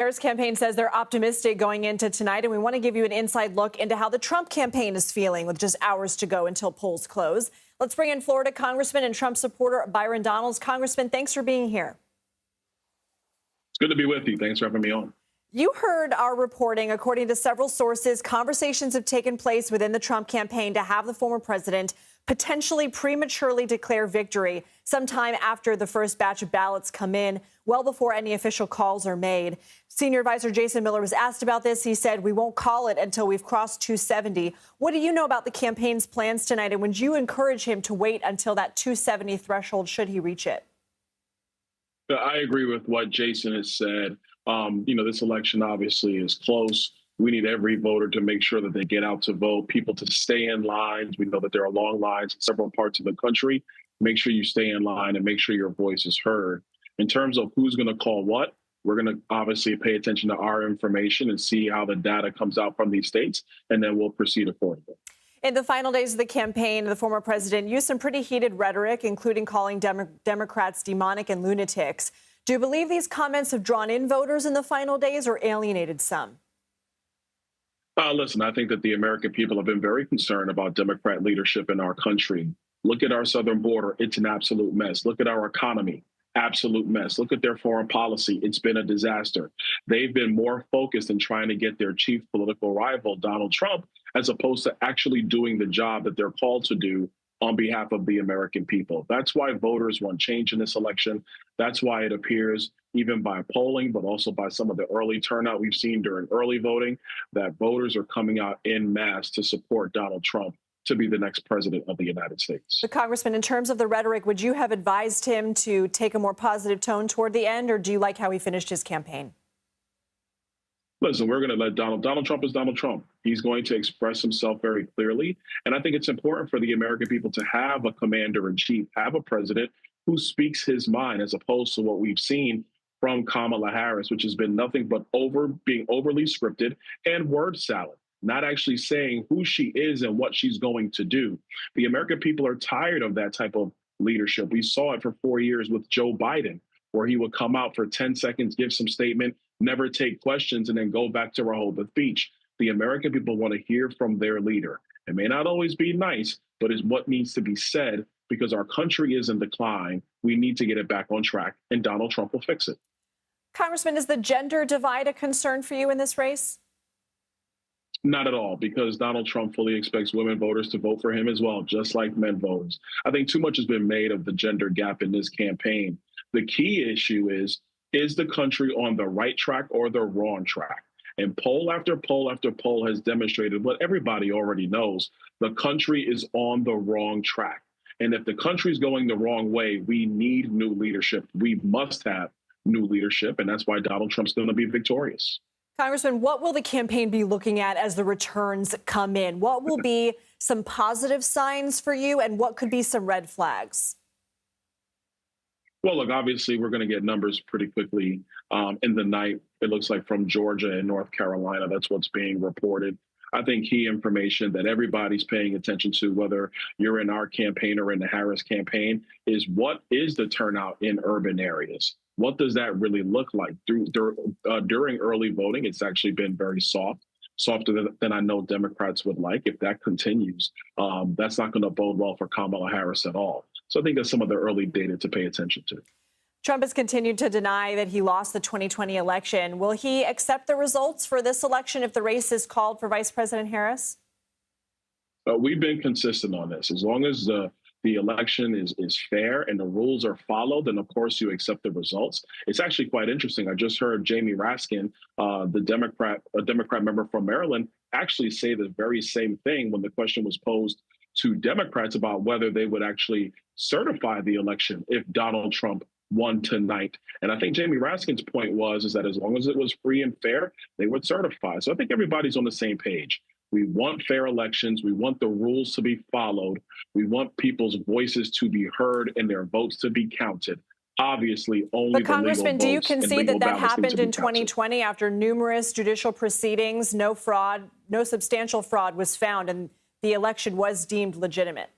Harris campaign says they're optimistic going into tonight, and we want to give you an inside look into how the Trump campaign is feeling with just hours to go until polls close. Let's bring in Florida Congressman and Trump supporter Byron Donalds. Congressman, thanks for being here. It's good to be with you. Thanks for having me on. You heard our reporting. According to several sources, conversations have taken place within the Trump campaign to have the former president potentially prematurely declare victory sometime after the first batch of ballots come in, well before any official calls are made. Senior advisor Jason Miller was asked about this. He said, "We won't call it until we've crossed 270. What do you know about the campaign's plans tonight? And would you encourage him to wait until that 270 threshold should he reach it? I agree with what Jason has said. This election obviously is close. We need every voter to make sure that they get out to vote, people to stay in lines. We know that there are long lines in several parts of the country. Make sure you stay in line and make sure your voice is heard. In terms of who's going to call what, we're going to obviously pay attention to our information and see how the data comes out from these states, and then we'll proceed accordingly. In the final days of the campaign, the former president used some pretty heated rhetoric, including calling Democrats demonic and lunatics. Do you believe these comments have drawn in voters in the final days or alienated some? Listen, I think that the American people have been very concerned about Democrat leadership in our country. Look at our southern border. It's an absolute mess. Look at our economy. Absolute mess. Look at their foreign policy. It's been a disaster. They've been more focused in trying to get their chief political rival, Donald Trump, as opposed to actually doing the job that they're called to do on behalf of the American people. That's why voters want change in this election. That's why it appears, even by polling, but also by some of the early turnout we've seen during early voting, that voters are coming out en masse to support Donald Trump to be the next president of the United States. But Congressman, in terms of the rhetoric, would you have advised him to take a more positive tone toward the end, or do you like how he finished his campaign? Listen, we're going to let Donald Trump is Donald Trump. He's going to express himself very clearly. And I think it's important for the American people to have a commander in chief, have a president who speaks his mind, as opposed to what we've seen from Kamala Harris, which has been nothing but being overly scripted and word salad, not actually saying who she is and what she's going to do. The American people are tired of that type of leadership. We saw it for 4 years with Joe Biden, where he would come out for 10 seconds, give some statement, never take questions, and then go back to Rehoboth Beach. The American people want to hear from their leader. It may not always be nice, but it's what needs to be said, because our country is in decline. We need to get it back on track, and Donald Trump will fix it. Congressman, is the gender divide a concern for you in this race? Not at all, because Donald Trump fully expects women voters to vote for him as well, just like men voters. I think too much has been made of the gender gap in this campaign. The key issue is the country on the right track or the wrong track? And poll after poll after poll has demonstrated what everybody already knows. The country is on the wrong track. And if the country is going the wrong way, we need new leadership. We must have new leadership. And that's why Donald Trump's going to be victorious. Congressman, what will the campaign be looking at as the returns come in? What will be some positive signs for you, and what could be some red flags? Well, look, obviously, we're going to get numbers pretty quickly in the night. It looks like from Georgia and North Carolina. That's what's being reported. I think key information that everybody's paying attention to, whether you're in our campaign or in the Harris campaign, is what is the turnout in urban areas? What does that really look like? During early voting, it's actually been very soft, softer than I know Democrats would like. If that continues, that's not going to bode well for Kamala Harris at all. So I think that's some of the early data to pay attention to. Trump has continued to deny that he lost the 2020 election. Will he accept the results for this election if the race is called for Vice President Harris? We've been consistent on this. As long as the election is fair and the rules are followed, then of course you accept the results. It's actually quite interesting. I just heard Jamie Raskin, a Democrat member from Maryland, actually say the very same thing when the question was posed to Democrats about whether they would actually certify the election if Donald Trump won tonight. And I think Jamie Raskin's point is that as long as it was free and fair, they would certify. So I think everybody's on the same page. We want fair elections. We want the rules to be followed. We want people's voices to be heard and their votes to be counted. Obviously, only but Congressman, do you concede that that happened in 2020 after numerous judicial proceedings? No fraud, no substantial fraud was found, and the election was deemed legitimate.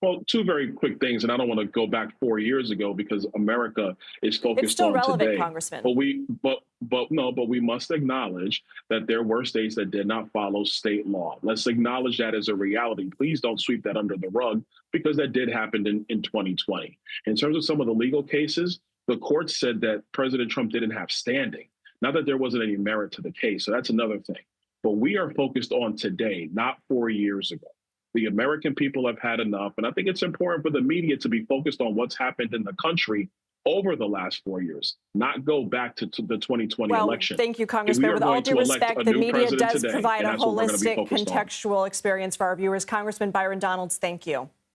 Well, two very quick things, and I don't want to go back 4 years ago because America is It's focused still on relevant, today. Congressman. But we must acknowledge that there were states that did not follow state law. Let's acknowledge that as a reality. Please don't sweep that under the rug because that did happen in 2020. In terms of some of the legal cases, the court said that President Trump didn't have standing, not that there wasn't any merit to the case. So that's another thing. But we are focused on today, not 4 years ago. The American people have had enough. And I think it's important for the media to be focused on what's happened in the country over the last 4 years, not go back to the 2020 Well, election. thank you, We Congressman. are With all going due to elect respect, a the new media president does today, provide and a that's what we're going to be holistic, focused on. contextual experience for our viewers. Congressman Byron Donalds, thank you.